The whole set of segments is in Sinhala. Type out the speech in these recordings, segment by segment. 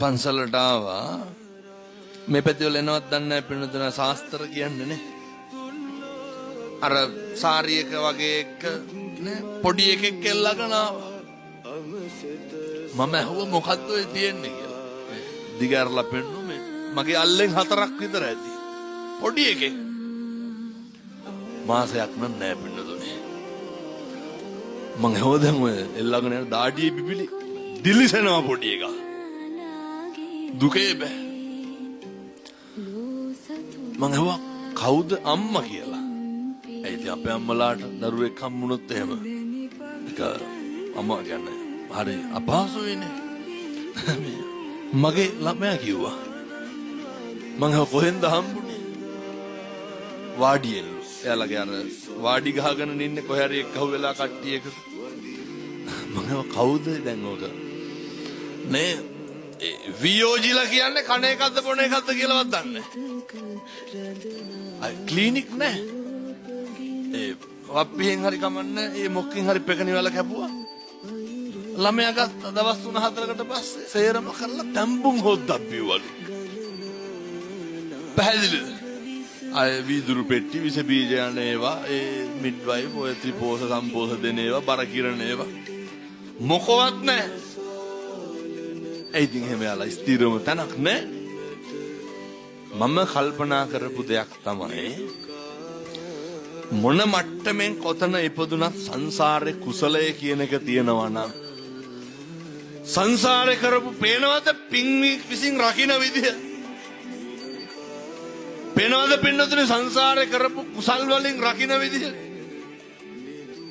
පන්සලට ආවා මේ පැතිවල එනවත් දන්නේ නැහැ පින්නතුන ශාස්ත්‍ර කියන්නේ නේ අර සාරියක වගේ එක නේ පොඩි එකෙක් කෙල්ලගෙන ආවා මම අහුව මොකද්ද ඔය තියන්නේ කියලා දිගාරලා පෙන්නුනේ මගේ අල්ලෙන් 4ක් විතර ඇති පොඩි එකෙක් මාසයක් නෑ පින්නතුනේ මං හොදම එල්ලගෙන යන දාඩියේ බිබිලි දිලිසෙනවා පොඩි එකා දුකේ බෑ මං හුවා කවුද අම්මා කියලා ඒ ඉතින් අපේ අම්මලාට දරුවෙක් හම්බුනොත් එහෙම ඒක අම්මා කියන්නේ හරි අපහසුයිනේ මගේ ළමයා කිව්වා මං කොහෙන්ද හම්බුනේ වාඩියෙලු එයාලගේ අර වාඩි ගහගෙන ඉන්නේ කොහේ හරි එක්කහුව වෙලා කට්ටියකට මම කවුද දැන් ඕක නේ වියෝජිලා කියන්නේ කණ එකක්ද බොන එකක්ද කියලාවත් දන්නේ නැහැ ක්ලිනික් නෑ ඒ වප්පියෙන් හරි කමන්නේ ඒ මොකකින් හරි පෙකණි වල කැපුවා ළමයා ගත්ත දවස් 3-4කට පස්සේ සේරම කරලා තැම්බුම් හොද්දක් බිව්වලු පැහැදිලිද අය වීදුරු පෙට්ටි විස බීජ යන ඒවා ඒ මිඩ්වයිෆ් ඔය ත්‍රිපෝෂ සම්පෝෂ දෙන ඒවා බර කිරණ ඒවා මොකවත් නැහැ ඒ ඉතින් එහෙම යාලා ස්ථිරම තැනක් නැහැ මම කල්පනා කරපු දෙයක් තමයි මොන මට්ටමින් කොතන ඉපදුනත් සංසාරේ කුසලයේ කියන එක තියෙනවා නම් සංසාරේ කරපු පේනවද පින් විසින් රකින්න විදිය පේනවද පින්නතුනේ සංසාරේ කරපු කුසල් වලින් රකින්න විදිය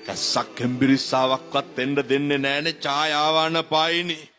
කස්සක් හෙම්බිරිස්සාවක්වත් දෙන්න දෙන්නේ නැහනේ ඡායාවන පායිනේ